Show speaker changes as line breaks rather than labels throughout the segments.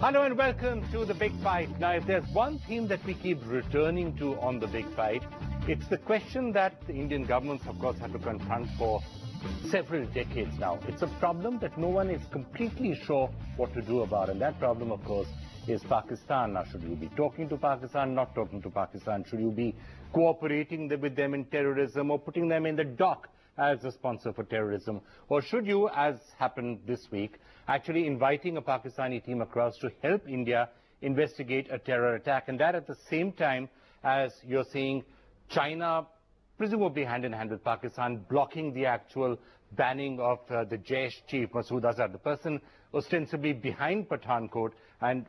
Hello and welcome to The Big Fight. Now, if there's one theme that we keep returning to on The Big Fight, it's the question that the Indian governments, of course, have to confront for several decades now. It's a problem that no one is completely sure what to do about, and that problem, of course, is Pakistan. Now, should you be talking to Pakistan, not talking to Pakistan? Should you be cooperating with them in terrorism or putting them in the dock as a sponsor for terrorism? Or should you, as happened this week, actually inviting a Pakistani team across to help India investigate a terror attack? And that at the same time as you're seeing China, presumably hand in hand with Pakistan, blocking the actual banning of the Jaish chief, Masood Azhar, the person ostensibly behind Pathankot, and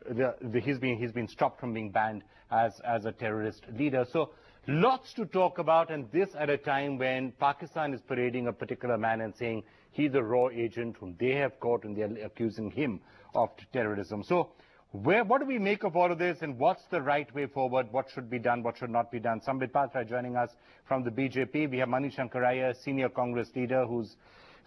he's been stopped from being banned as a terrorist leader. So lots to talk about, and this at a time when Pakistan is parading a particular man and saying he's a raw agent whom they have caught and they're accusing him of terrorism. So what do we make of all of this, and what's the right way forward? What should be done? What should not be done? Sambit Patra joining us from the BJP. We have Manish Shankaraya, senior Congress leader, whose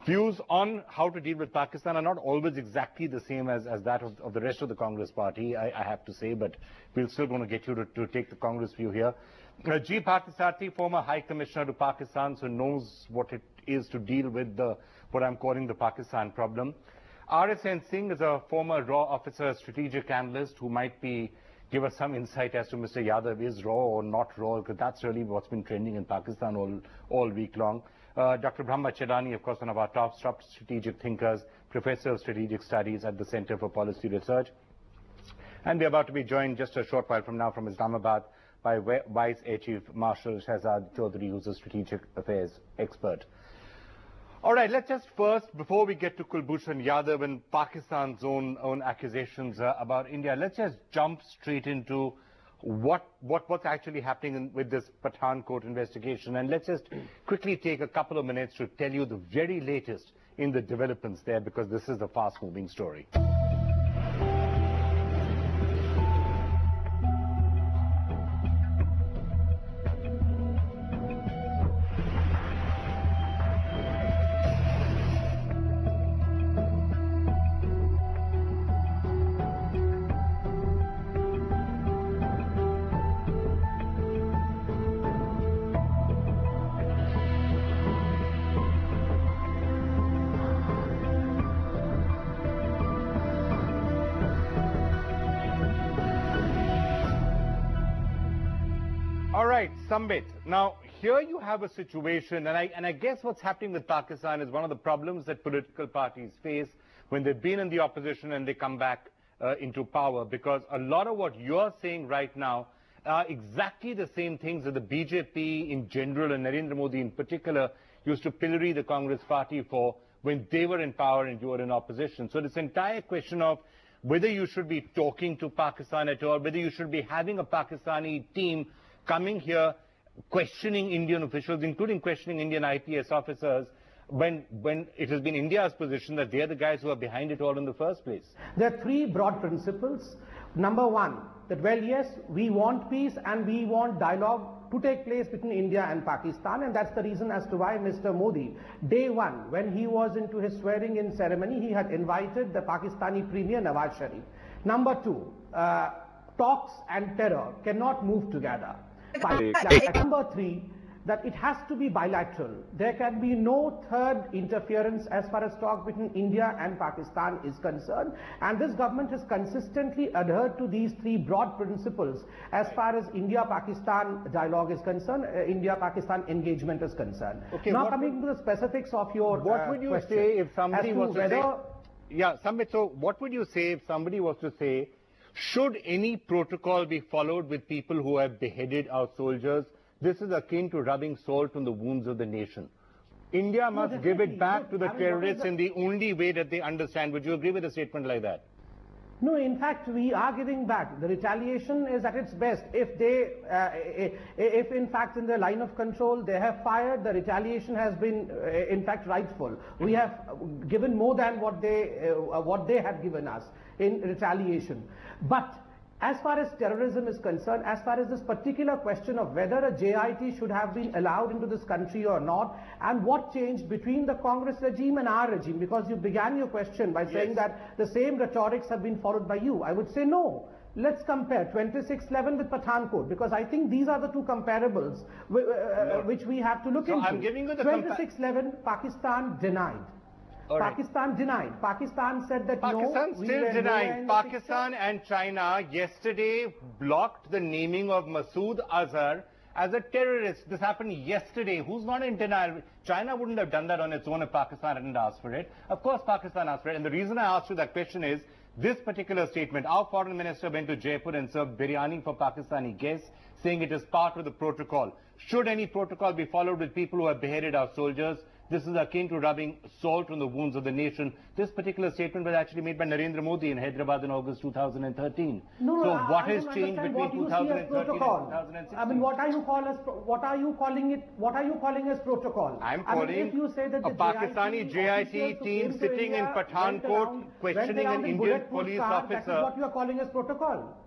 views on how to deal with Pakistan are not always exactly the same as that of the rest of the Congress party, I have to say, but we're still going to get you to take the Congress view here. G. Parthasarthy, former High Commissioner to Pakistan, so knows what it is to deal with what I'm calling the Pakistan problem. RSN Singh is a former raw officer, strategic analyst, who might give us some insight as to Mr. Yadav is raw or not raw, because that's really what's been trending in Pakistan all week long. Dr. Brahma, Chellaney, of course, one of our top strategic thinkers, professor of strategic studies at the Center for Policy Research. And we're about to be joined just a short while from now from Islamabad by Vice Air Chief Marshal Shahzad Chaudhary, who's a strategic affairs expert. All right, let's just first, before we get to Kulbhushan Yadav and Pakistan's own accusations about India, let's just jump straight into what's actually happening with this Pathankot investigation. And let's just quickly take a couple of minutes to tell you the very latest in the developments there, because this is a fast-moving story. All right, Sambit. Now, here you have a situation, and I guess what's happening with Pakistan is one of the problems that political parties face when they've been in the opposition and they come back into power, because a lot of what you're saying right now are exactly the same things that the BJP in general and Narendra Modi in particular used to pillory the Congress party for when they were in power and you were in opposition. So this entire question of whether you should be talking to Pakistan at all, whether you should be having a Pakistani team coming here, questioning Indian officials, including questioning Indian IPS officers, when it has been India's position that they're the guys who are behind it all in the first place.
There are three broad principles. Number one, that well, yes, we want peace and we want dialogue to take place between India and Pakistan, and that's the reason as to why Mr. Modi, day one, when he was into his swearing-in ceremony, he had invited the Pakistani Premier Nawaz Sharif. Number two, talks and terror cannot move together. Number three, that it has to be bilateral. There can be no third interference as far as talk between India and Pakistan is concerned. And this government has consistently adhered to these three broad principles as far as India-Pakistan dialogue is concerned, India-Pakistan engagement is concerned. Okay, now coming to the specifics of your
what would you say if somebody was to say, yeah, Sambit, so what would you say if somebody was to say, should any protocol be followed with people who have beheaded our soldiers? This is akin to rubbing salt on the wounds of the nation. India must give it back to the terrorists in the only way that they understand. Would you agree with a statement like that?
No, in fact, we are giving back. The retaliation is at its best. If they, if in fact in the line of control they have fired, the retaliation has been, in fact, rightful. We have given more than what they had given us in retaliation. But As far as terrorism is concerned, as far as this particular question of whether a JIT should have been allowed into this country or not, and what changed between the Congress regime and our regime, because you began your question by saying that the same rhetorics have been followed by you. I would say no. Let's compare 2611 with Pathankot, because I think these are the two comparables which we have to look into.
I'm giving you the
2611, Pakistan denied. Pakistan denied. Pakistan said that
Pakistan
no,
still denying. Pakistan and China yesterday blocked the naming of Masood Azhar as a terrorist. This happened yesterday. Who's not in denial? China wouldn't have done that on its own if Pakistan hadn't asked for it. Of course Pakistan asked for it. And the reason I asked you that question is this particular statement. Our foreign minister went to Jaipur and served biryani for Pakistani guests, saying it is part of the protocol. Should any protocol be followed with people who have beheaded our soldiers? This is akin to rubbing salt on the wounds of the nation. This particular statement was actually made by Narendra Modi in Hyderabad in August 2013. So what has changed between 2013 and 2016?
I mean, what are you calling as protocol?
I'm calling a Pakistani JIT team sitting in Pathankot questioning an Indian police officer.
That is what you are calling as protocol.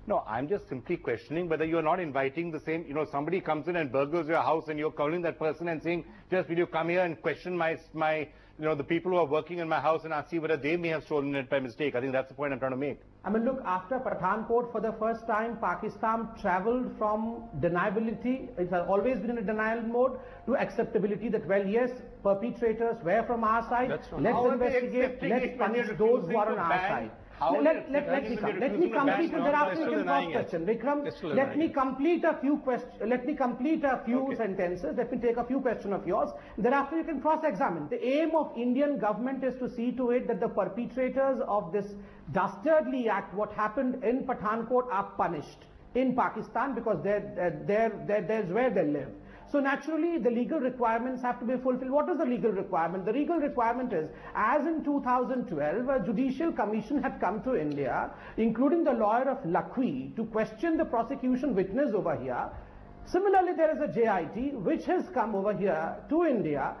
No, I'm just simply questioning whether you're not inviting the same, somebody comes in and burglars your house and you're calling that person and saying, just will you come here and question the people who are working in my house and see whether they may have stolen it by mistake. I think that's the point I'm trying to make.
I mean, look, after Pathankot, for the first time, Pakistan traveled from deniability, it has always been in a denial mode, to acceptability that, well, yes, perpetrators were from our side, let's investigate, let's punish those who are on our side. Let me complete thereafter you can cross question. Vikram, let me complete a few sentences. Let me take a few questions of yours. Thereafter you can cross-examine. The aim of Indian government is to see to it that the perpetrators of this dastardly act, what happened in Pathankot, are punished in Pakistan, because there's where they live. So naturally, the legal requirements have to be fulfilled. What is the legal requirement? The legal requirement is, as in 2012, a judicial commission had come to India, including the lawyer of Lakhvi, to question the prosecution witness over here. Similarly, there is a JIT which has come over here to India,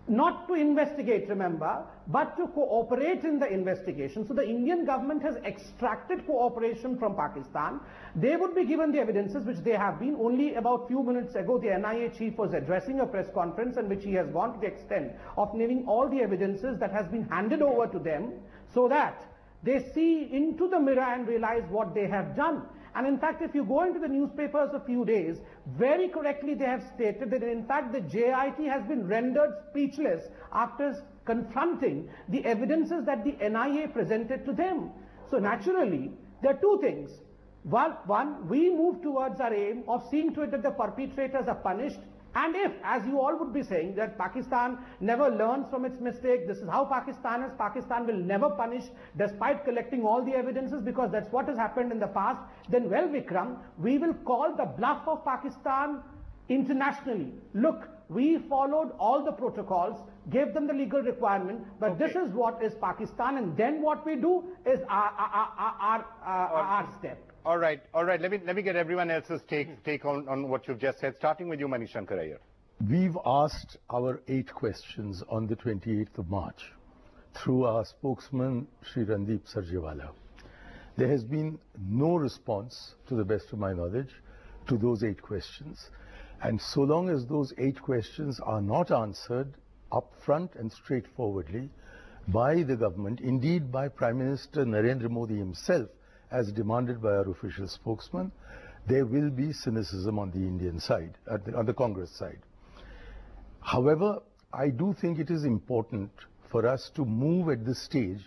not to investigate, remember, but to cooperate in the investigation. So the Indian government has extracted cooperation from Pakistan. They would be given the evidences, which they have been. Only about few minutes ago, the NIA chief was addressing a press conference in which he has gone to the extent of naming all the evidences that has been handed over to them, so that they see into the mirror and realize what they have done. And in fact, if you go into the newspapers a few days, very correctly they have stated that in fact the JIT has been rendered speechless after confronting the evidences that the NIA presented to them. So naturally, there are two things. One, we move towards our aim of seeing to it that the perpetrators are punished. And if, as you all would be saying, that Pakistan never learns from its mistake, this is how Pakistan is, Pakistan will never punish despite collecting all the evidences, because that's what has happened in the past, then well, Vikram, we will call the bluff of Pakistan internationally. Look, we followed all the protocols, gave them the legal requirement, but this is what is Pakistan, and then what we do is our step.
All right. Let me get everyone else's take on what you've just said, starting with you, Manish Shankar Iyer.
We've asked our 8 questions on the 28th of March through our spokesman, Sri Randeep Sarjewala. There has been no response, to the best of my knowledge, to those 8 questions. And so long as those 8 questions are not answered upfront and straightforwardly by the government, indeed by Prime Minister Narendra Modi himself, as demanded by our official spokesman, there will be cynicism on the Indian side, on the Congress side. However, I do think it is important for us to move at this stage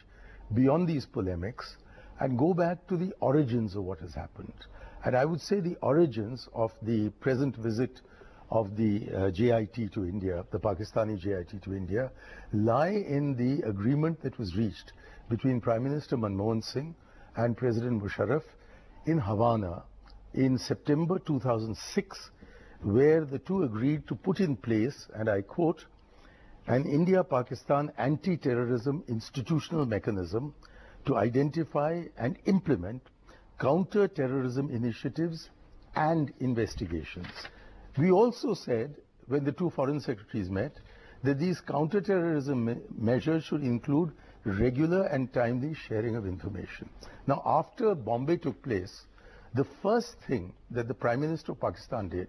beyond these polemics and go back to the origins of what has happened. And I would say the origins of the present visit of the JIT to India, the Pakistani JIT to India, lie in the agreement that was reached between Prime Minister Manmohan Singh and President Musharraf in Havana in September 2006, where the two agreed to put in place, and I quote, an India-Pakistan anti-terrorism institutional mechanism to identify and implement counter-terrorism initiatives and investigations. We also said, when the two foreign secretaries met, that these counterterrorism measures should include regular and timely sharing of information. Now, after Bombay took place, the first thing that the Prime Minister of Pakistan did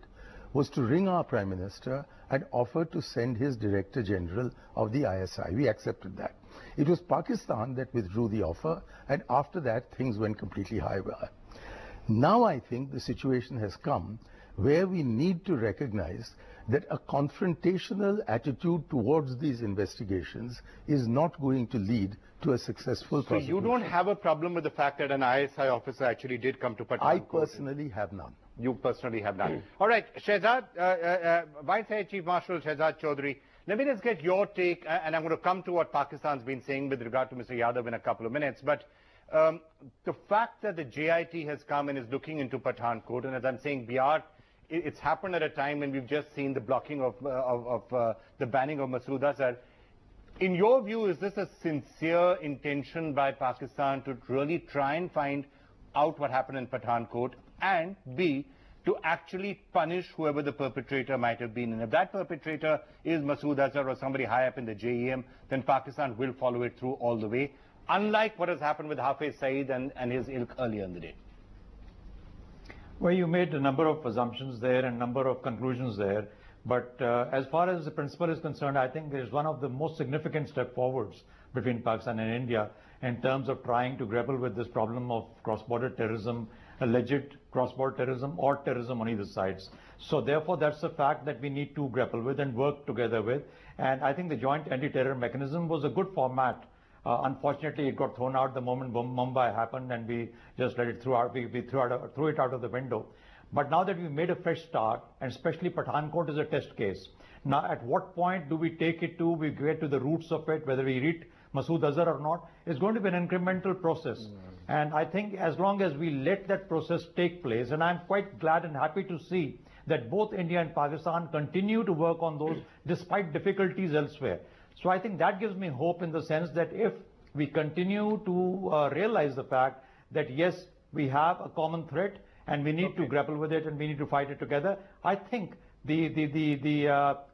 was to ring our Prime Minister and offer to send his Director General of the ISI. We accepted that. It was Pakistan that withdrew the offer, and after that things went completely haywire. Now I think the situation has come where we need to recognize that a confrontational attitude towards these investigations is not going to lead to a successful prosecution.
So you don't have a problem with the fact that an ISI officer actually did come to Pathankot?
I personally have none.
You personally have none. All right, Shehzad, Vice Air Chief Marshal Shehzad Chaudhry, let me just get your take, and I'm going to come to what Pakistan's been saying with regard to Mr. Yadav in a couple of minutes, but the fact that the JIT has come and is looking into Pathankot, and as I'm saying, it's happened at a time when we've just seen the blocking of the banning of Masood Azhar. In your view, is this a sincere intention by Pakistan to really try and find out what happened in Pathankot, and B, to actually punish whoever the perpetrator might have been? And if that perpetrator is Masood Azhar or somebody high up in the JEM, then Pakistan will follow it through all the way, unlike what has happened with Hafiz Saeed and his ilk earlier in the day.
Well, you made a number of assumptions there and a number of conclusions there. But as far as the principle is concerned, I think there is one of the most significant step forwards between Pakistan and India in terms of trying to grapple with this problem of cross-border terrorism, alleged cross-border terrorism or terrorism on either sides. So therefore, that's a fact that we need to grapple with and work together with. And I think the joint anti-terror mechanism was a good format. Unfortunately, it got thrown out the moment Mumbai happened, and we just let it throw it out of the window. But now that we've made a fresh start, and especially Pathankot is a test case, now at what point do we take it to, we get to the roots of it, whether we reach Masood Azhar or not, is going to be an incremental process. And I think as long as we let that process take place, and I'm quite glad and happy to see that both India and Pakistan continue to work on those despite difficulties elsewhere. So I think that gives me hope in the sense that if we continue to realize the fact that yes, we have a common threat and we need to grapple with it and we need to fight it together, I think the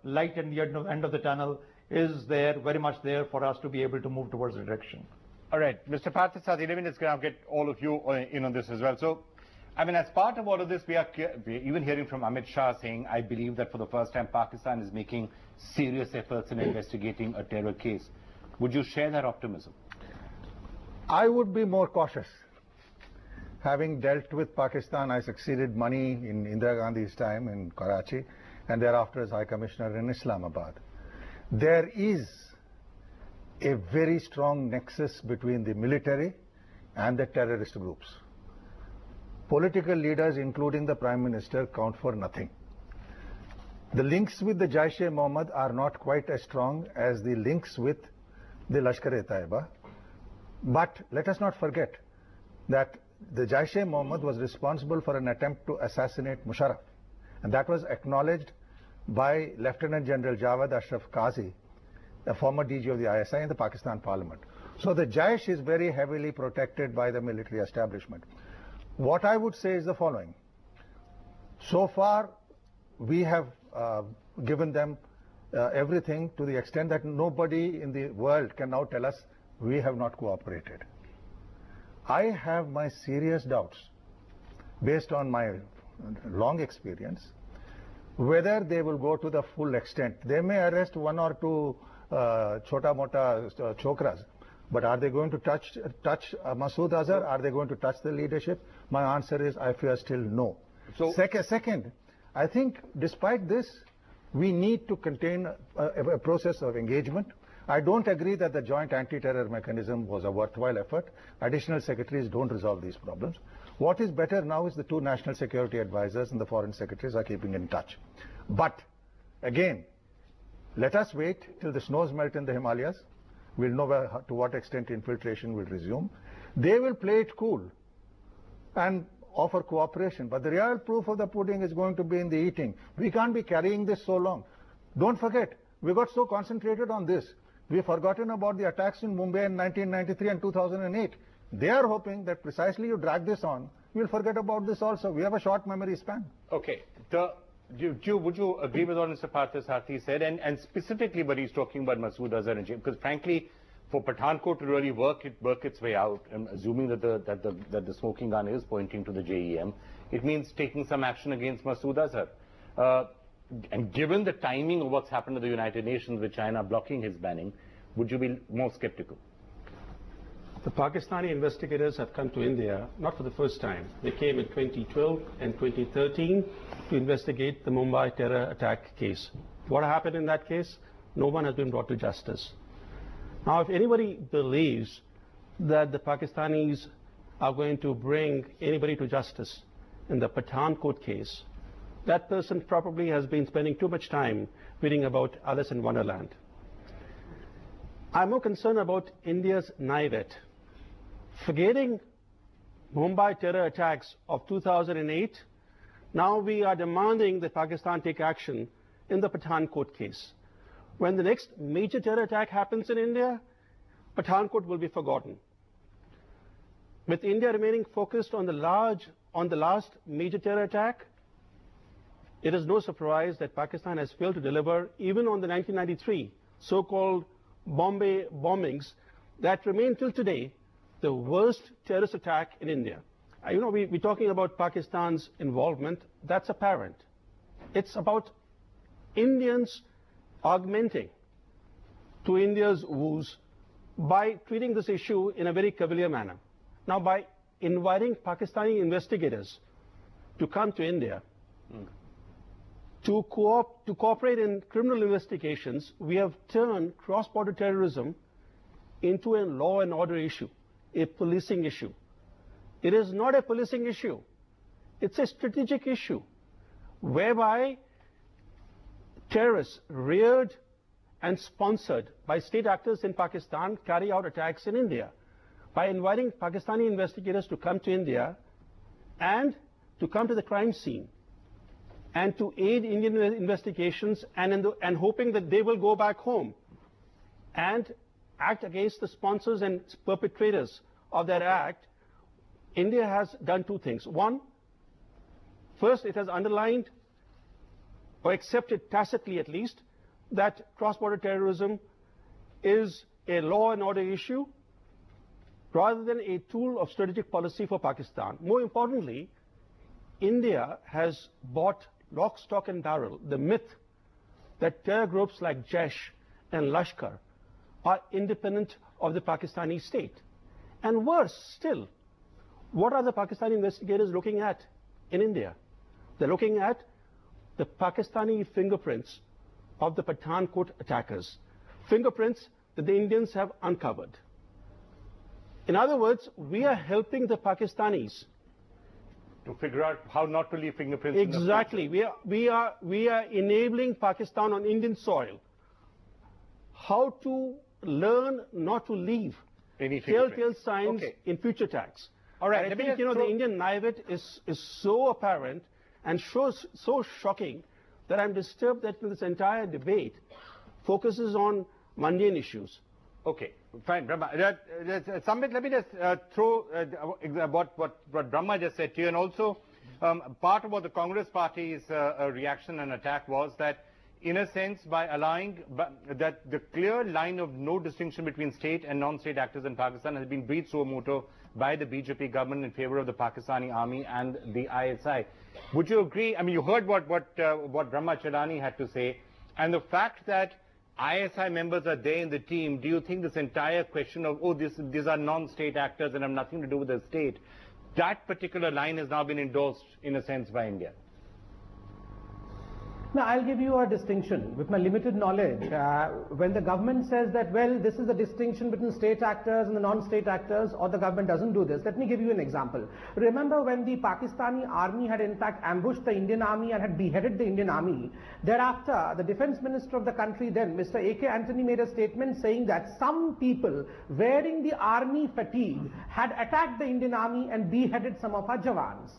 light at the end of the tunnel is there, very much there for us to be able to move towards the direction.
All right, Mr. Parthasarthy, let me just get all of you in on this as well. So, I mean, as part of all of this, we're even hearing from Amit Shah saying, I believe that for the first time, Pakistan is making serious efforts in investigating a terror case. Would you share that optimism?
I would be more cautious. Having dealt with Pakistan, I succeeded Mani in Indira Gandhi's time in Karachi, and thereafter as High Commissioner in Islamabad. There is a very strong nexus between the military and the terrorist groups. Political leaders, including the Prime Minister, count for nothing. The links with the Jaish-e-Mohammed are not quite as strong as the links with the Lashkar-e-Taiba. But let us not forget that the Jaish-e-Mohammed was responsible for an attempt to assassinate Musharraf. And that was acknowledged by Lieutenant General Jawad Ashraf Qazi, a former DG of the ISI in the Pakistan Parliament. So the Jaish is very heavily protected by the military establishment. What I would say is the following. So far, we have given them everything to the extent that nobody in the world can now tell us we have not cooperated. I have my serious doubts, based on my long experience, whether they will go to the full extent. They may arrest one or two chota-mota chokras, but are they going to touch Masood Azhar? Are they going to touch the leadership? My answer is, I fear still no. So second, I think despite this, we need to contain a process of engagement. I don't agree that the joint anti-terror mechanism was a worthwhile effort. Additional secretaries don't resolve these problems. What is better now is the two national security advisors and the foreign secretaries are keeping in touch. But again, let us wait till the snows melt in the Himalayas. We'll know to what extent infiltration will resume. They will play it cool and offer cooperation. But the real proof of the pudding is going to be in the eating. We can't be carrying this so long. Don't forget, we got so concentrated on this. We've forgotten about the attacks in Mumbai in 1993 and 2008. They are hoping that precisely you drag this on, we'll forget about this also. We have a short memory span.
Okay. would you agree with what Mr. Parthasarthy said, and specifically what he's talking about Masood Azhar regime? Because frankly, for Pathankot to really work its way out, and assuming that the smoking gun is pointing to the JEM, it means taking some action against Masood Azhar. And given the timing of what's happened to the United Nations with China blocking his banning, would you be more skeptical?
The Pakistani investigators have come to India, not for the first time. They came in 2012 and 2013 to investigate the Mumbai terror attack case. What happened in that case? No one has been brought to justice. Now, if anybody believes that the Pakistanis are going to bring anybody to justice in the Pathankot case, that person probably has been spending too much time reading about Alice in Wonderland. I'm more concerned about India's naivete. Forgetting Mumbai terror attacks of 2008, now we are demanding that Pakistan take action in the Pathankot case. When the next major terror attack happens in India, Pathankot will be forgotten. With India remaining focused on the last major terror attack, it is no surprise that Pakistan has failed to deliver even on the 1993 so-called Bombay bombings that remain till today the worst terrorist attack in India. We're talking about Pakistan's involvement. That's apparent. It's about Indians augmenting to India's woes by treating this issue in a very cavalier manner. Now, by inviting Pakistani investigators to come to India to cooperate in criminal investigations, we have turned cross-border terrorism into a law and order issue, a policing issue. It is not a policing issue. It's a strategic issue whereby terrorists reared and sponsored by state actors in Pakistan carry out attacks in India. By inviting Pakistani investigators to come to India and to come to the crime scene and to aid Indian investigations and hoping that they will go back home and act against the sponsors and perpetrators of that act, India has done two things. One, first, it has underlined or accepted tacitly at least that cross-border terrorism is a law and order issue rather than a tool of strategic policy for Pakistan. More importantly, India has bought lock, stock and barrel the myth that terror groups like Jaish and Lashkar are independent of the Pakistani state. And worse still, what are the Pakistani investigators looking at in India? They're looking at the Pakistani fingerprints of the Pathankot attackers, fingerprints that the Indians have uncovered. In other words, we are helping the Pakistanis
to figure out how not to leave fingerprints.
Exactly. We are enabling Pakistan on Indian soil how to learn not to leave telltale signs in future attacks. All right. I think the Indian naivete is so apparent and so shocking that I'm disturbed that this entire debate focuses on mundane issues.
Okay, fine, Brahma. Sambit, let me just throw what Brahma just said to you, and also part of what the Congress Party's reaction and attack was that, in a sense, by allowing that the clear line of no distinction between state and non-state actors in Pakistan has been breathed suo motu by the BJP government in favor of the Pakistani army and the ISI. Would you agree? I mean, you heard what Brahma Chellaney had to say, and the fact that ISI members are there in the team, do you think this entire question of, oh, these are non-state actors and have nothing to do with the state, that particular line has now been endorsed, in a sense, by India?
Now, I'll give you a distinction. With my limited knowledge, when the government says that, well, this is the distinction between state actors and the non-state actors, or the government doesn't do this, let me give you an example. Remember when the Pakistani army had in fact ambushed the Indian army and had beheaded the Indian army, thereafter, the defense minister of the country then, Mr. A.K. Antony, made a statement saying that some people wearing the army fatigue had attacked the Indian army and beheaded some of our Jawans.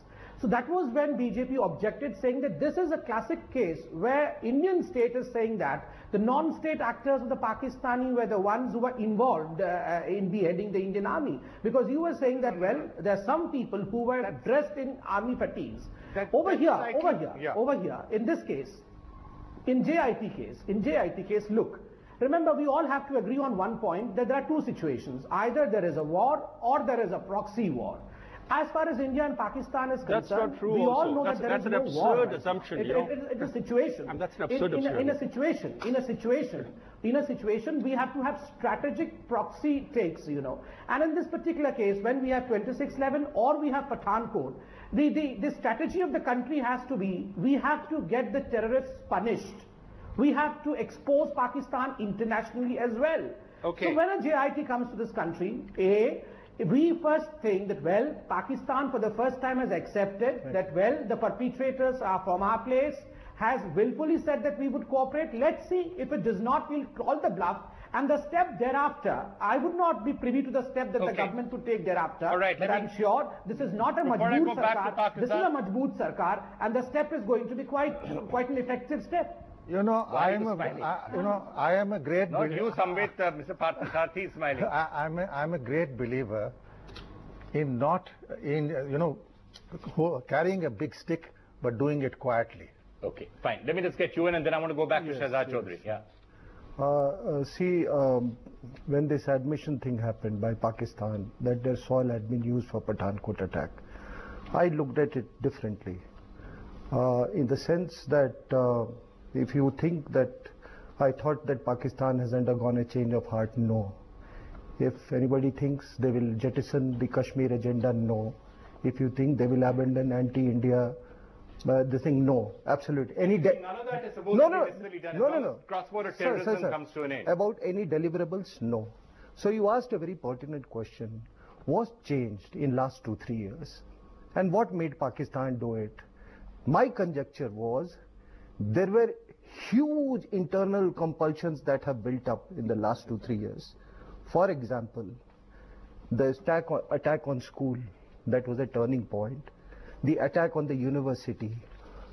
So that was when BJP objected, saying that this is a classic case where Indian state is saying that the non-state actors of the Pakistani were the ones who were involved in beheading the Indian army. Because you were saying that, well, there are some people who were dressed in army fatigues. Over here, in this case, in JIT case, look, remember, we all have to agree on one point, that there are two situations. Either there is a war or there is a proxy war. As far as India and Pakistan is concerned,
that's not true
we all know
that's,
that there is no war.
That's an absurd assumption.
It's a situation.
And that's an absurd assumption.
In a situation, we have to have strategic proxy takes, And in this particular case, when we have 2611 or we have Pathankot, the strategy of the country has to be, we have to get the terrorists punished. We have to expose Pakistan internationally as well.
Okay.
So when a JIT comes to this country, we first think that, well, Pakistan for the first time has accepted that, well, the perpetrators are from our place, has willfully said that we would cooperate. Let's see if it does not, we'll call the bluff. And the step thereafter, I would not be privy to the step that the government would take thereafter.
All right,
but I'm sure this is not a Majboot Sarkar. This is a Majboot Sarkar, and the step is going to be quite an effective step.
I am a great.
No, you, Samvit, Mr. Parthasarthy is smiling.
I'm a great believer in carrying a big stick but doing it quietly.
Okay, fine. Let me just get you in, and then I want to go back to Shehzad Chaudhary. Yeah.
When this admission thing happened by Pakistan, that their soil had been used for Pathankot attack, I looked at it differently. In the sense that if you think that I thought that Pakistan has undergone a change of heart, no. If anybody thinks they will jettison the Kashmir agenda, no. If you think they will abandon anti-India, the thing, no, absolutely.
None of that is supposed to be necessarily done.
No.
Cross-border terrorism comes to an end.
About any deliverables, no. So you asked a very pertinent question. What changed in last 2-3 years? And what made Pakistan do it? My conjecture was, there were huge internal compulsions that have built up in the last 2-3 years. For example, the attack on school, that was a turning point. The attack on the university.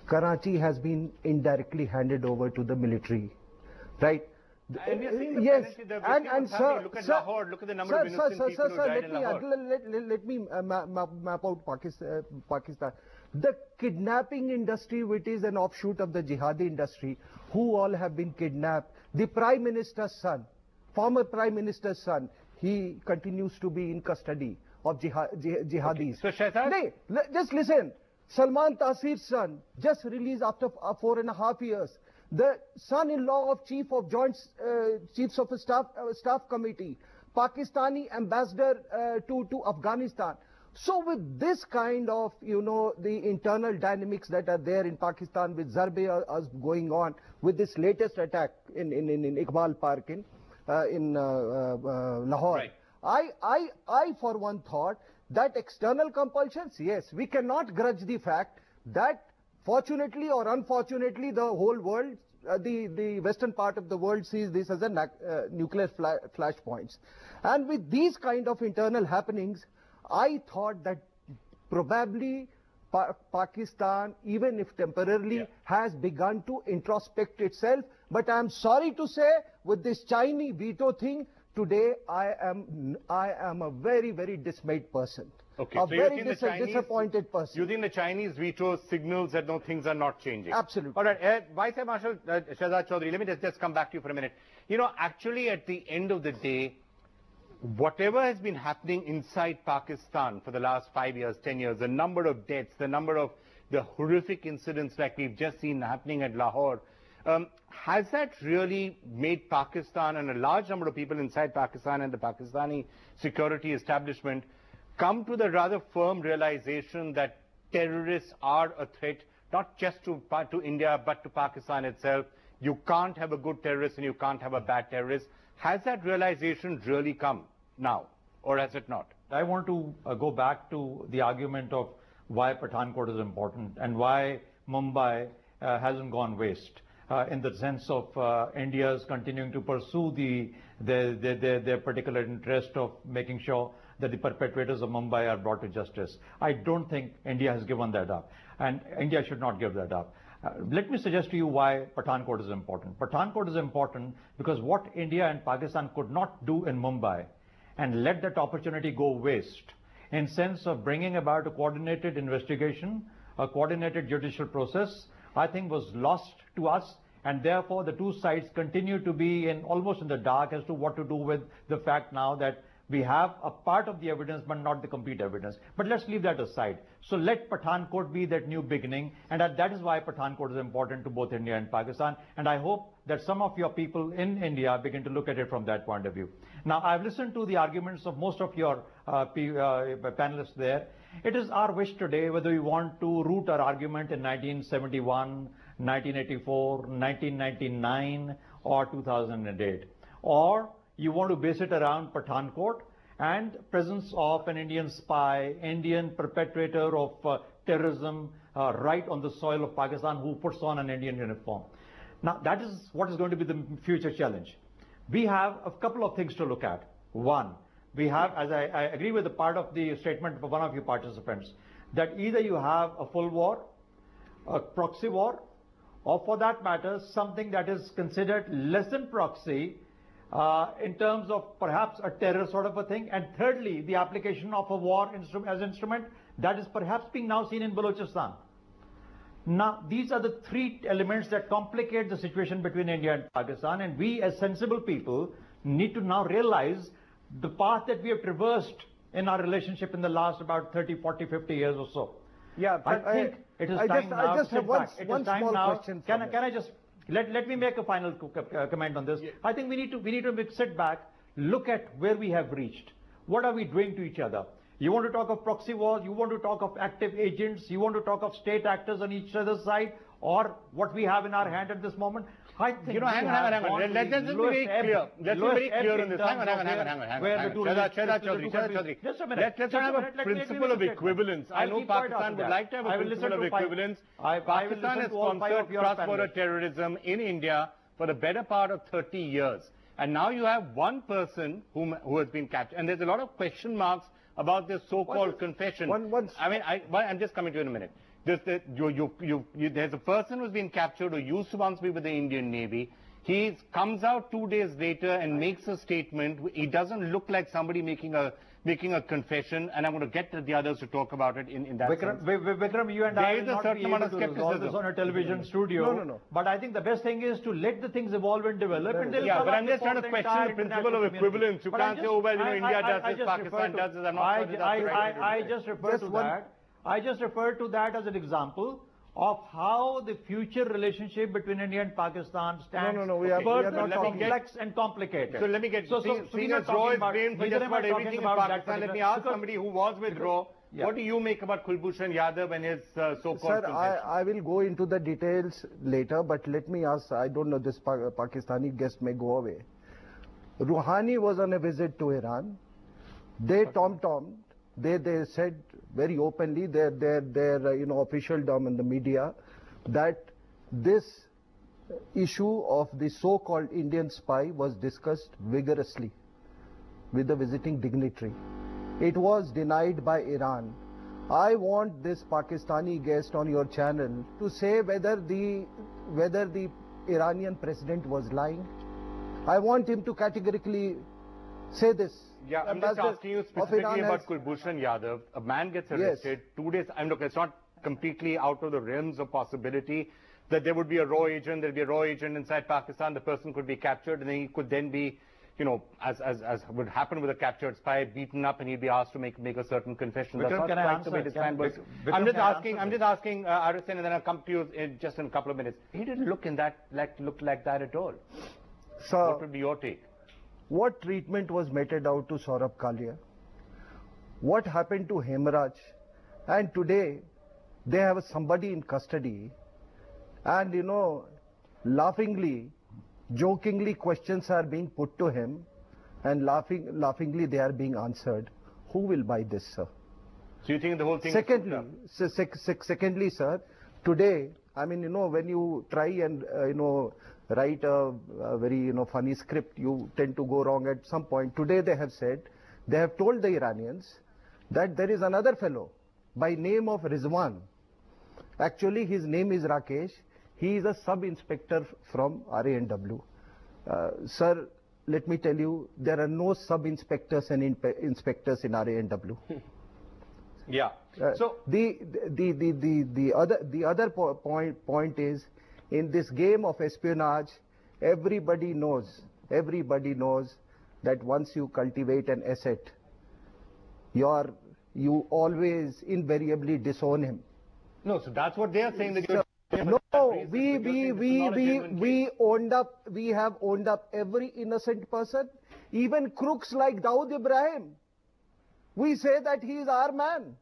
Karachi has been indirectly handed over to the military, right?
And we have seen
yes,
and sir, look at Lahore, look at the number of innocent people who died in Lahore.
Let me map out Pakistan. The kidnapping industry, which is an offshoot of the jihadi industry, who all have been kidnapped. The Prime Minister's son, former Prime Minister's son, he continues to be in custody of jihadis.
Okay. So Shehzad?
Just listen. Salman Taseer's son, just released after 4.5 years. The son-in-law of Chief of Joint Chiefs of Staff Committee, Pakistani ambassador to Afghanistan. So with this kind of, the internal dynamics that are there in Pakistan, with Zarbe going on, with this latest attack in Iqbal Park in Lahore,
right.
I for one thought that external compulsions, yes, we cannot grudge the fact that fortunately or unfortunately the whole world, the western part of the world sees this as a nuclear flashpoints. And with these kind of internal happenings, I thought that probably Pakistan, even if temporarily, has begun to introspect itself. But I am sorry to say, with this Chinese veto thing, today I am a very, very dismayed person.
Okay,
a
so
very disappointed person.
You think the Chinese veto signals that no, things are not changing?
Absolutely.
All right, Vice Air Marshal Shehzad Chaudhary, let me just come back to you for a minute. Actually at the end of the day, whatever has been happening inside Pakistan for the last 5 years, 10 years, the number of deaths, the number of the horrific incidents like we've just seen happening at Lahore, has that really made Pakistan and a large number of people inside Pakistan and the Pakistani security establishment come to the rather firm realization that terrorists are a threat, not just to India, but to Pakistan itself? You can't have a good terrorist and you can't have a bad terrorist. Has that realization really come now, or has it not?
I want to go back to the argument of why Pathankot is important and why Mumbai hasn't gone waste. in the sense of India's continuing to pursue their particular interest of making sure that the perpetrators of Mumbai are brought to justice. I don't think India has given that up, and India should not give that up. Let me suggest to you why Pathankot is important. Pathankot is important because what India and Pakistan could not do in Mumbai and let that opportunity go waste in sense of bringing about a coordinated investigation, a coordinated judicial process, I think was lost to us, and therefore the two sides continue to be almost in the dark as to what to do with the fact now that we have a part of the evidence but not the complete evidence. But let's leave that aside. So let Pathankot be that new beginning, and that is why Pathankot is important to both India and Pakistan, and I hope that some of your people in India begin to look at it from that point of view. Now, I've listened to the arguments of most of your panelists there. It is our wish today whether we want to root our argument in 1971, 1984, 1999 or 2008, or you want to base it around Pathankot and presence of an Indian spy, Indian perpetrator of terrorism right on the soil of Pakistan who puts on an Indian uniform. Now, that is what is going to be the future challenge. We have a couple of things to look at. One, we have, as I agree with the part of the statement of one of you participants, that either you have a full war, a proxy war, or for that matter, something that is considered less than proxy, in terms of perhaps a terror sort of a thing, and thirdly, the application of a war as instrument that is perhaps being now seen in Balochistan. Now, these are the three elements that complicate the situation between India and Pakistan, and we as sensible people need to now realize the path that we have traversed in our relationship in the last about 30, 40, 50 years or so.
Yeah,
I think it is time now to sit back. It is time now. Can I just let me make a final comment on this? Yeah. I think we need to sit back, look at where we have reached. What are we doing to each other? You want to talk of proxy wars, you want to talk of active agents, you want to talk of state actors on each other's side, or what we have in our hand at this moment? I think
hang on. Let's just be very clear. Let's be very clear on this. Hang on. Chaudhary.
Just a minute.
Let's have a principle of equivalence. I know Pakistan would like to have a principle of equivalence. Pakistan has sponsored cross-border terrorism in India for the better part of 30 years. And now you have one person who has been captured. And there's a lot of question marks about this so-called confession. I'm just coming to you in a minute. There's a person who's been captured who used to once be with the Indian Navy. He comes out 2 days later and makes a statement. He doesn't look like somebody making a confession, and I'm going to get the others to talk about it in that sense.
Vikram, you and I will not be able to resolve this on a television studio.
No.
But I think the best thing is to let the things evolve and develop.
Yeah, but I'm just trying to question the principle of equivalence. You can't say, oh, well, India does this, Pakistan does this. I'm not sure
I just refer to that. I just refer to that as an example of how the future relationship between India and Pakistan stands further complex and complicated.
So let me get, seeing as Raw is blamed for just about everything in Pakistan, let me ask somebody who was with Raw, what do you make about Kulbhushan Yadav and his so-called confession?
Sir, I will go into the details later, but let me ask, I don't know, this Pakistani guest may go away. Rouhani was on a visit to Iran. They tom-tommed. They said very openly, their officialdom in the media, that this issue of the so-called Indian spy was discussed vigorously with the visiting dignitary. It was denied by Iran. I want this Pakistani guest on your channel to say whether the Iranian president was lying. I want him to categorically say this.
Yeah, I'm just asking you specifically about Kulbhushan Yadav. A man gets arrested 2 days. Look, it's not completely out of the realms of possibility that there would be a raw agent. There'll be a raw agent inside Pakistan. The person could be captured, and then he could then be, as would happen with a captured spy, beaten up, and he'd be asked to make a certain confession. That's not quite the way this man works. I'm just asking, Arsen, and then I'll come to you in just in a couple of minutes. He didn't look like that at all.
So,
what would be your take?
What treatment was meted out to Saurabh Kalia? What happened to Hemraj? And today, they have somebody in custody, and laughingly, jokingly questions are being put to him, and laughingly they are being answered. Who will buy this, sir?
So you think the whole thing
Secondly, sir, today I mean, when you try and, write a very, funny script, you tend to go wrong at some point. Today they have said, they have told the Iranians that there is another fellow by name of Rizwan. Actually, his name is Rakesh. He is a sub-inspector from RANW. Sir, let me tell you, there are no sub-inspectors and inspectors in RANW.
Yeah.
So the other point is, in this game of espionage, everybody knows that once you cultivate an asset, you always invariably disown him.
No, so that's what they are saying. That
no, we have owned up every innocent person, even crooks like Dawood Ibrahim. We say that he is our man.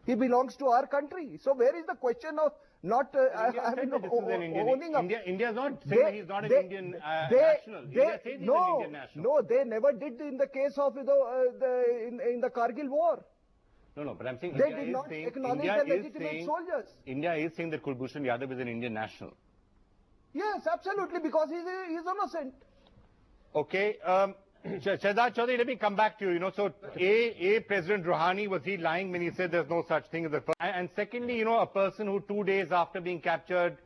He belongs to our country. So where is the question of not owning up?
India is not saying that he's not an Indian national. India says he's an Indian national.
No, they never did in the case of in the Kargil war.
No, but I'm saying
they did not acknowledge the legitimate soldiers.
India is saying that Kulbhushan Yadav is an Indian national.
Yes, absolutely, because he's innocent.
Okay. Shahzad Chaudhary, let me come back to you. So, President Rouhani, was he lying when he said there's no such thing as a... And secondly, a person who 2 days after being captured,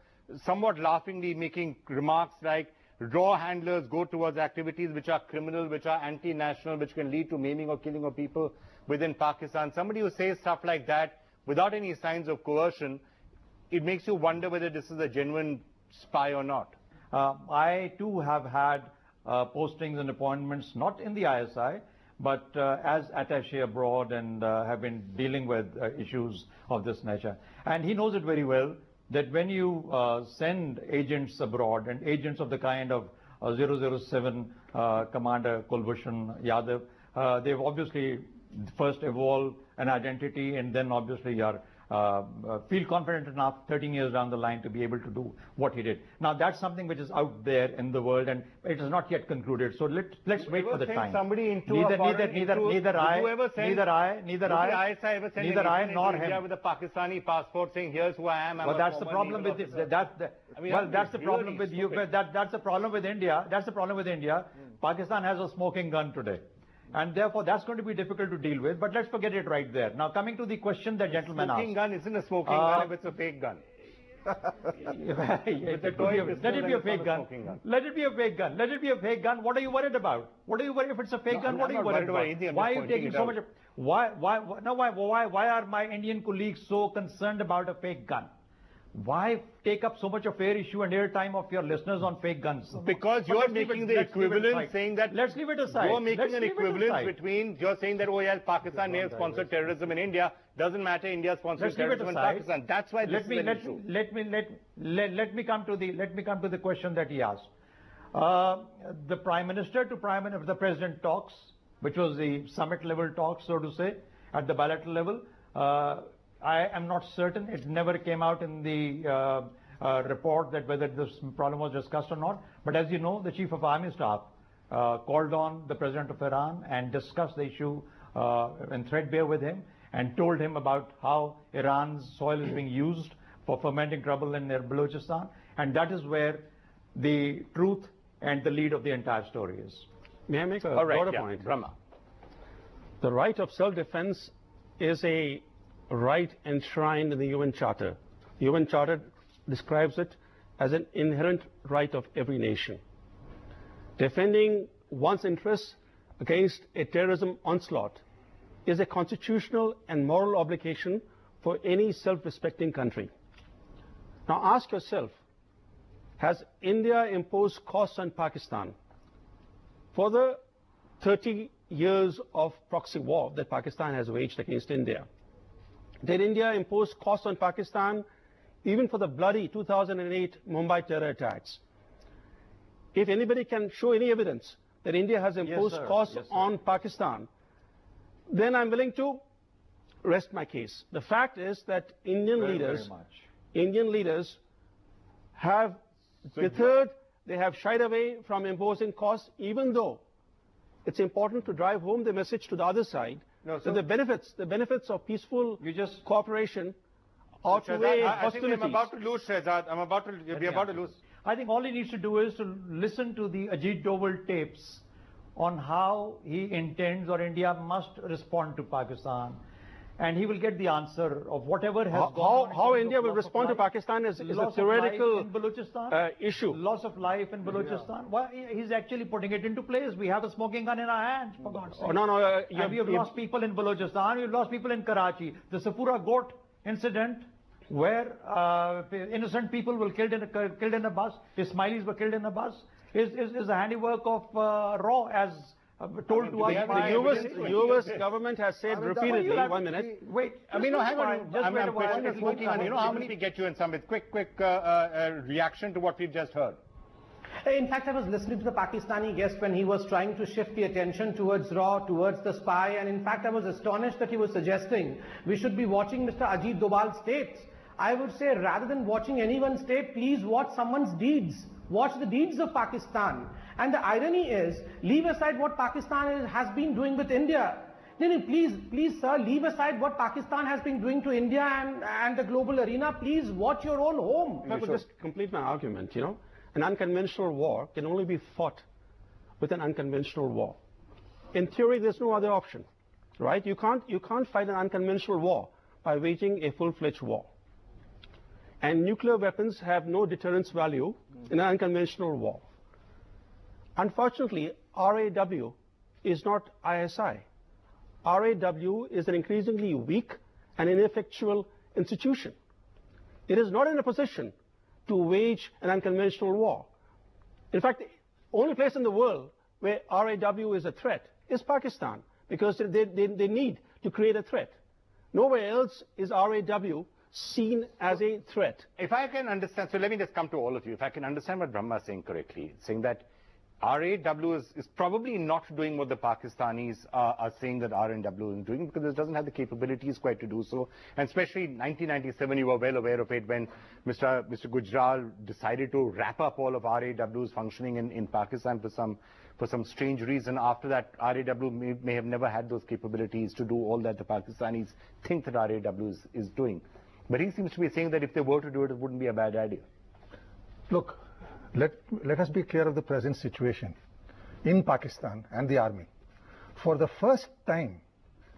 somewhat laughingly making remarks like, raw handlers go towards activities which are criminal, which are anti-national, which can lead to maiming or killing of people within Pakistan. Somebody who says stuff like that without any signs of coercion, it makes you wonder whether this is a genuine spy or not.
I too have had postings and appointments, not in the ISI, but as attaché abroad, and have been dealing with issues of this nature. And he knows it very well that when you send agents abroad, and agents of the kind of 007 Commander Kulbhushan Yadav, they've obviously first evolve an identity, and then obviously are feel confident enough 13 years down the line to be able to do what he did. Now that's something which is out there in the world, and it is not yet concluded. So let's wait for the time.
Somebody into
neither I nor him.
India with a Pakistani passport saying here's who I am.
Well, that's the problem with this. That's the problem with you. That's the problem with India. That's the problem with India. Pakistan has a smoking gun today. And therefore, that's going to be difficult to deal with. But let's forget it right there. Now, coming to the question that gentleman asked.
Smoking gun isn't a smoking gun if it's a fake gun.
Let it be a fake gun. Let it be a fake gun. Let it be a fake gun. What are you worried about? What are you worried if it's a fake gun? What are you worried about? Why are you taking so much? Why are my Indian colleagues so concerned about a fake gun? Why take up so much of air issue and airtime of your listeners on fake guns?
Because you're making the equivalent, saying that...
Let's leave it aside.
You're making an equivalence between... You're saying that, oh yes, Pakistan may have sponsored terrorism in India. Doesn't matter, India sponsored terrorism in Pakistan. That's why this is an issue.
Let me come to the question that he asked. The Prime Minister to the President talks, which was the summit level talks, so to say, at the bilateral level. I am not certain. It never came out in the report that whether this problem was discussed or not. But as you know, the Chief of Army Staff called on the President of Iran and discussed the issue and threadbare with him, and told him about how Iran's soil is being used for fermenting trouble in Balochistan. And that is where the truth and the lead of the entire story is.
May I make a broader point?
Brahma.
The right of self-defense is a right enshrined in the UN Charter. The UN Charter describes it as an inherent right of every nation. Defending one's interests against a terrorism onslaught is a constitutional and moral obligation for any self-respecting country. Now ask yourself, has India imposed costs on Pakistan? For the 30 years of proxy war that Pakistan has waged against India, did India impose costs on Pakistan even for the bloody 2008 Mumbai terror attacks? If anybody can show any evidence that India has imposed costs on Pakistan, then I'm willing to rest my case. The fact is that Indian leaders have deterred, they have shied away from imposing costs, even though it's important to drive home the message to the other side. So the benefits of peaceful cooperation outweigh
I think I'm
hostilities.
about to lose, Shehzad. We're about to lose.
I think all he needs to do is to listen to the Ajit Doval tapes on how he intends or India must respond to Pakistan. And he will get the answer of whatever has gone on.
How India will respond to Pakistan is a theoretical issue.
Loss of life in Balochistan. Well, he's actually putting it into place. We have a smoking gun in our hands, for God's sake. We have lost people in Balochistan. We've lost people in Karachi. The Sapura goat incident, where innocent people were killed in a bus, Ismailis were killed in a bus, is the handiwork of RAW, as told to us.
The US government has said repeatedly, 1 minute.
Wait, hang on. I'm questioning smoking gun. You know how many we get you in some with quick reaction to what we've just heard.
In fact, I was listening to the Pakistani guest when he was trying to shift the attention towards RAW, towards the spy, and in fact I was astonished that he was suggesting we should be watching Mr. Ajit Doval's tapes. I would say rather than watching anyone's tape, please watch someone's deeds. Watch the deeds of Pakistan. And the irony is, leave aside what Pakistan has been doing with India. No, please, sir, leave aside what Pakistan has been doing to India and the global arena. Please watch your own home.
If I could just complete my argument, an unconventional war can only be fought with an unconventional war. In theory, there's no other option, right? You can't fight an unconventional war by waging a full-fledged war. And nuclear weapons have no deterrence value in an unconventional war. Unfortunately, RAW is not ISI. RAW is an increasingly weak and ineffectual institution. It is not in a position to wage an unconventional war. In fact, the only place in the world where RAW is a threat is Pakistan, because they need to create a threat. Nowhere else is RAW seen as a threat.
If I can understand, so let me just come to all of you. If I can understand what Brahma is saying correctly, saying that RAW is probably not doing what the Pakistanis are saying that RAW is doing, because it doesn't have the capabilities quite to do so. And especially in 1997, you were well aware of it when Mr. Gujral decided to wrap up all of RAW's functioning in Pakistan for some strange reason. After that, RAW may have never had those capabilities to do all that the Pakistanis think that RAW is doing. But he seems to be saying that if they were to do it, it wouldn't be a bad idea.
Look, let us be clear of the present situation in Pakistan and the army. For the first time,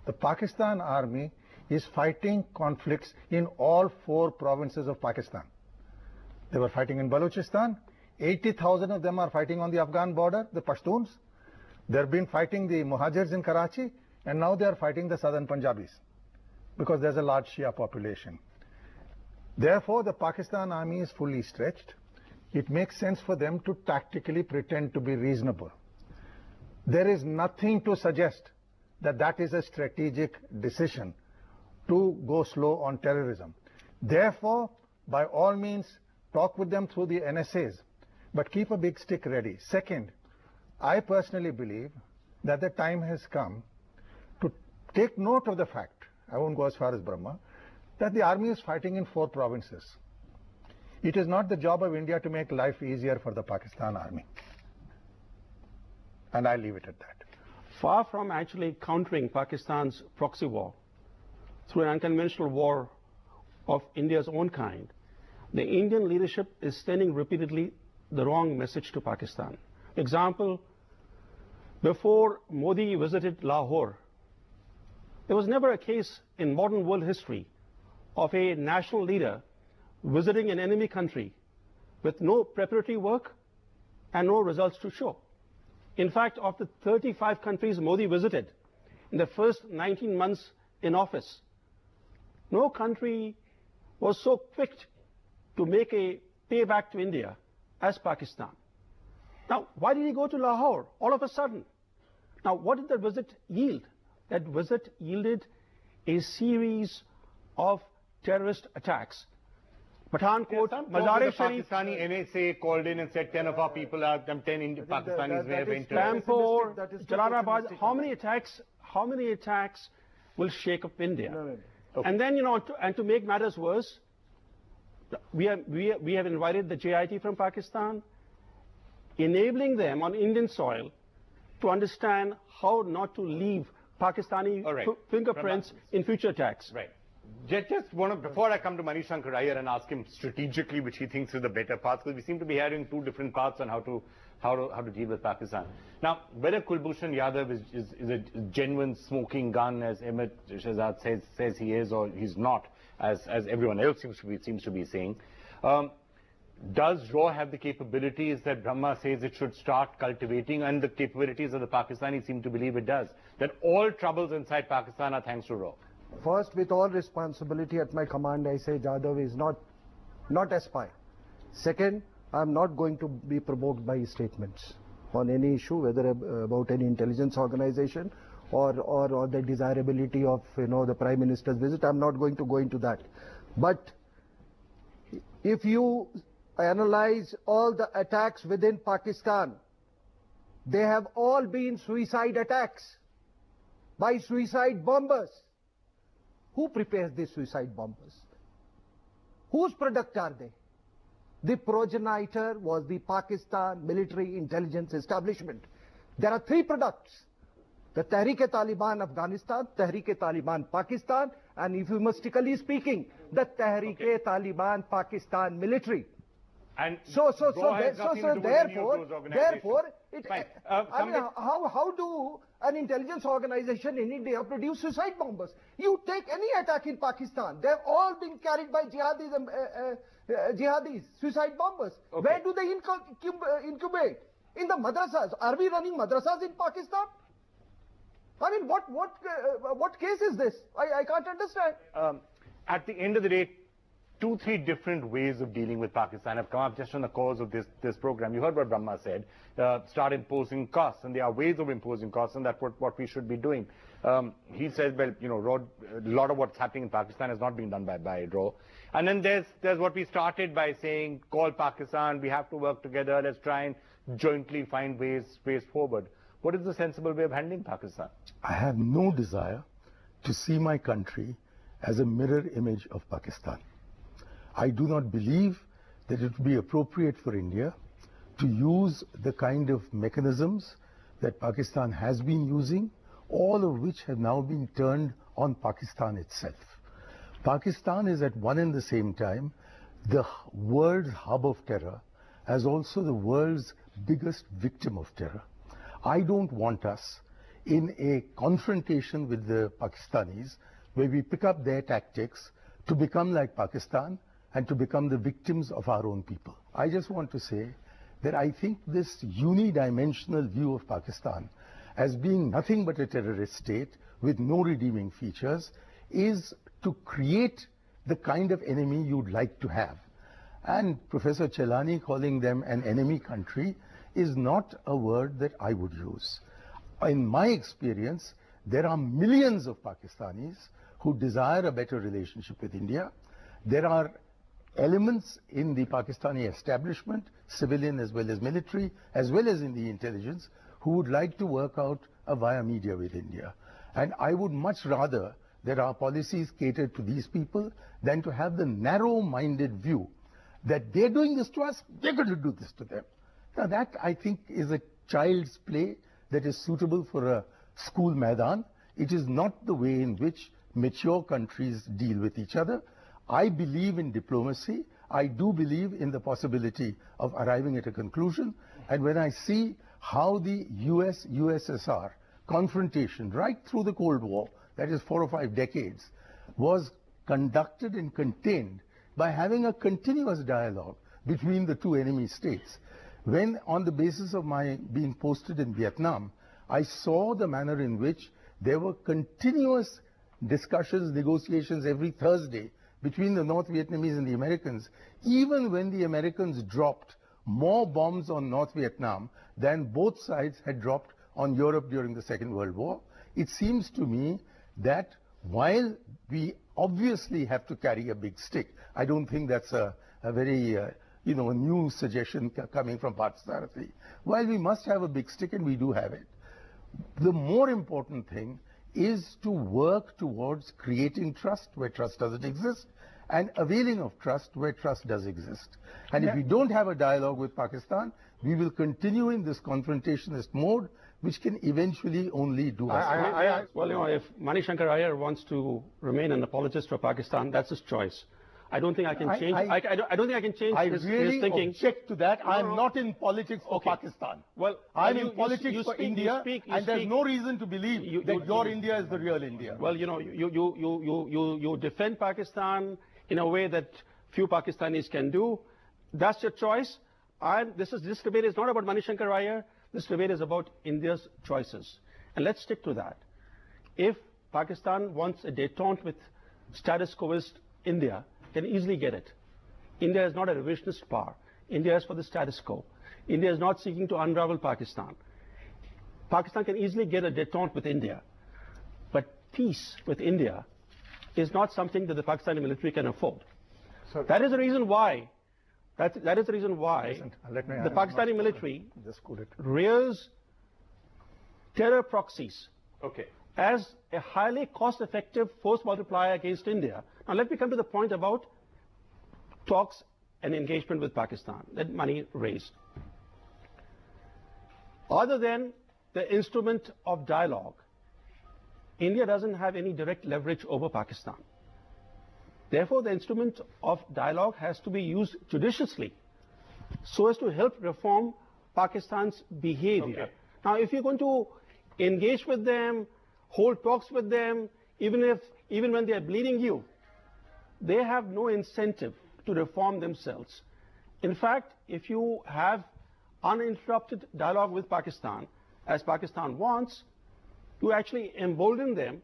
the Pakistan army is fighting conflicts in all 4 provinces of Pakistan. They were fighting in Balochistan. 80,000 of them are fighting on the Afghan border, the Pashtuns. They've been fighting the Muhajirs in Karachi, and now they are fighting the southern Punjabis, because there's a large Shia population. Therefore, the Pakistan army is fully stretched. It makes sense for them to tactically pretend to be reasonable. There is nothing to suggest that that is a strategic decision to go slow on terrorism. Therefore, by all means, talk with them through the NSAs, but keep a big stick ready. Second, I personally believe that the time has come to take note of the fact, I won't go as far as Brahma, that the army is fighting in 4 provinces. It is not the job of India to make life easier for the Pakistan army. And I leave it at that.
Far from actually countering Pakistan's proxy war through an unconventional war of India's own kind, the Indian leadership is sending repeatedly the wrong message to Pakistan. Example, before Modi visited Lahore, there was never a case in modern world history of a national leader visiting an enemy country with no preparatory work and no results to show. In fact, of the 35 countries Modi visited in the first 19 months in office, no country was so quick to make a payback to India as Pakistan. Now, why did he go to Lahore all of a sudden? Now, what did that visit yield? That visit yielded a series of terrorist attacks. Pathankot, Mazar-e-Sharif,
Pakistani NSA called in and said 10 of our people are, 10 Pakistanis may have entered.
Rampur, Jalalabad, how many attacks will shake up India? Okay. And then, and to make matters worse, we have invited the JIT from Pakistan, enabling them on Indian soil to understand how not to leave Pakistani fingerprints in future attacks.
Right. Just want to, before I come to Manishankar Iyer and ask him strategically which he thinks is the better path, because we seem to be hearing two different paths on how to deal with Pakistan. Now, whether Kulbhushan Yadav is a genuine smoking gun, as Ahmed Shehzad says he is, or he's not, as everyone else seems to be saying, does RAW have the capabilities that Brahma says it should start cultivating, and the capabilities of the Pakistanis seem to believe it does? That all troubles inside Pakistan are thanks to RAW.
First, with all responsibility at my command, I say Jadhav is not a spy. Second, I am not going to be provoked by his statements on any issue, whether about any intelligence organization or the desirability of the Prime Minister's visit. I am not going to go into that. But if you analyze all the attacks within Pakistan, they have all been suicide attacks by suicide bombers. Who prepares these suicide bombers? Whose product are they? The progenitor was the Pakistan military intelligence establishment. There are three products: the Tehreek-e-Taliban Afghanistan, Tehreek-e-Taliban Pakistan, and euphemistically speaking, the Tehreek-e-Taliban Pakistan military.
And
therefore, how do an intelligence organization in India produce suicide bombers? You take any attack in Pakistan, they've all been carried by jihadis, suicide bombers.
Okay.
Where do they incubate? In the madrasas. Are we running madrasas in Pakistan? I mean, what case is this? I can't understand.
At the end of the day, 2-3 different ways of dealing with Pakistan have come up just on the cause of this program. You heard what Brahma said. Start imposing costs, and there are ways of imposing costs, and that's what we should be doing. He says, well, a lot of what's happening in Pakistan has not been done by RAW. And then there's what we started by saying, call Pakistan, we have to work together, let's try and jointly find ways forward. What is the sensible way of handling Pakistan?
I have no desire to see my country as a mirror image of Pakistan. I do not believe that it would be appropriate for India to use the kind of mechanisms that Pakistan has been using, all of which have now been turned on Pakistan itself. Pakistan is at one and the same time the world's hub of terror, as also the world's biggest victim of terror. I don't want us in a confrontation with the Pakistanis where we pick up their tactics to become like Pakistan and to become the victims of our own people. I just want to say that I think this unidimensional view of Pakistan as being nothing but a terrorist state with no redeeming features is to create the kind of enemy you'd like to have. And Professor Chellaney calling them an enemy country is not a word that I would use. In my experience, there are millions of Pakistanis who desire a better relationship with India. There are elements in the Pakistani establishment, civilian as well as military, as well as in the intelligence, who would like to work out a via media with India. And I would much rather that our policies cater to these people than to have the narrow-minded view that they're doing this to us, they're going to do this to them. Now that, I think, is a child's play that is suitable for a school maidan. It is not the way in which mature countries deal with each other. I believe in diplomacy. I do believe in the possibility of arriving at a conclusion. And when I see how the US-USSR confrontation right through the Cold War, that is 4 or 5 decades, was conducted and contained by having a continuous dialogue between the two enemy states. When, on the basis of my being posted in Vietnam, I saw the manner in which there were continuous discussions, negotiations every Thursday between the North Vietnamese and the Americans, even when the Americans dropped more bombs on North Vietnam than both sides had dropped on Europe during the Second World War. It seems to me that while we obviously have to carry a big stick, I don't think that's a very a new suggestion coming from Parthasarthy. While we must have a big stick, and we do have it, the more important thing is to work towards creating trust where trust doesn't exist and availing of trust where trust does exist. And if we don't have a dialogue with Pakistan, we will continue in this confrontationist mode which can eventually only do us.
Well, if Manishankar Iyer wants to remain an apologist for Pakistan, that's his choice. I don't think I can change. I don't think I can change his thinking.
Object to that. I'm not in politics for Pakistan.
Well,
I'm in politics for India, and there's no reason to believe that your India is the real India.
Well, you defend Pakistan in a way that few Pakistanis can do. That's your choice. This debate is not about Manishankar Iyer. This debate is about India's choices, and let's stick to that. If Pakistan wants a détente with status quoist India, can easily get it. India is not a revisionist power. India is for the status quo. India is not seeking to unravel Pakistan. Pakistan can easily get a détente with India. But peace with India is not something that the Pakistani military can afford. So that is the reason why, the Pakistani military rears terror proxies as a highly cost-effective force multiplier against India. Now let me come to the point about talks and engagement with Pakistan, that money raised. Other than the instrument of dialogue, India doesn't have any direct leverage over Pakistan. Therefore, the instrument of dialogue has to be used judiciously so as to help reform Pakistan's behavior. Now, if you're going to engage with them, hold talks with them, even when they are bleeding you, they have no incentive to reform themselves. In fact, if you have uninterrupted dialogue with Pakistan, as Pakistan wants, you actually embolden them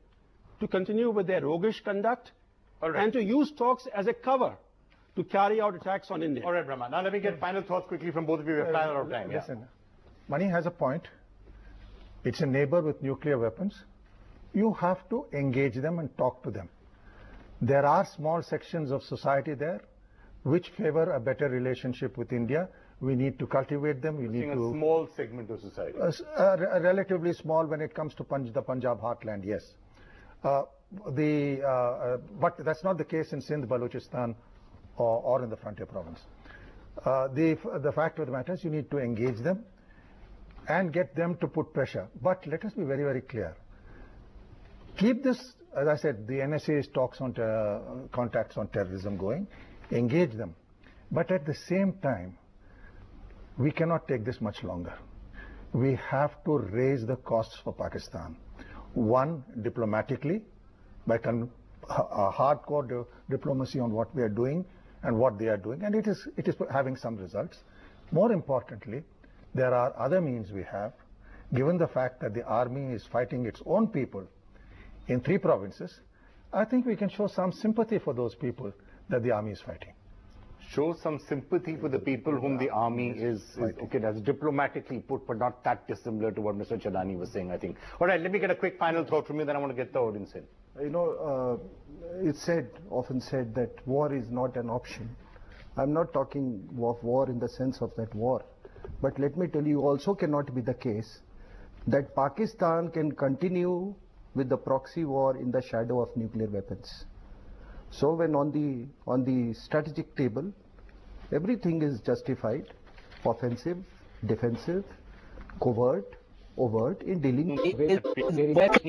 to continue with their roguish conduct and to use talks as a cover to carry out attacks on India.
All right, Brahma. Now let me get final thoughts quickly from both of you. We have time out of time.
Listen, Mani has a point. It's a neighbor with nuclear weapons. You have to engage them and talk to them. There are small sections of society there which favor a better relationship with India. We need to cultivate them. We need to...
a small segment of society.
Relatively small when it comes to the Punjab heartland, yes. But that's not the case in Sindh, Balochistan, or in the frontier province. The fact of the matter is you need to engage them and get them to put pressure. But let us be very, very clear. Keep this, as I said, the NSA's talks on contacts on terrorism going. Engage them. But at the same time, we cannot take this much longer. We have to raise the costs for Pakistan. One, diplomatically, by hardcore diplomacy on what we are doing and what they are doing, and it is having some results. More importantly, there are other means we have, given the fact that the army is fighting its own people in 3 provinces. I think we can show some sympathy for those people that the army is fighting.
Show some sympathy for the people whom the army is okay, that's diplomatically put, but not that dissimilar to what Mr. Chellaney was saying, I think. All right, let me get a quick final thought from you, then I want to get the audience in.
You know, it's often said that war is not an option. I'm not talking of war in the sense of that war. But let me tell you, also cannot be the case that Pakistan can continue with the proxy war in the shadow of nuclear weapons. So when on the strategic table, everything is justified, offensive, defensive, covert, overt in dealing with
soon that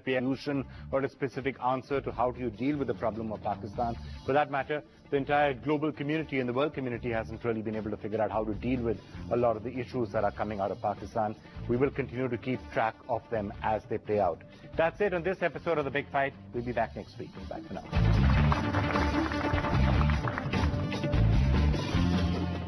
we have a solution or a specific answer to how do you deal with the problem of Pakistan. For that matter, the entire global community and the world community hasn't really been able to figure out how to deal with a lot of the issues that are coming out of Pakistan. We will continue to keep track of them as they play out. That's it on this episode of The Big Fight. We'll be back next week. Bye for now.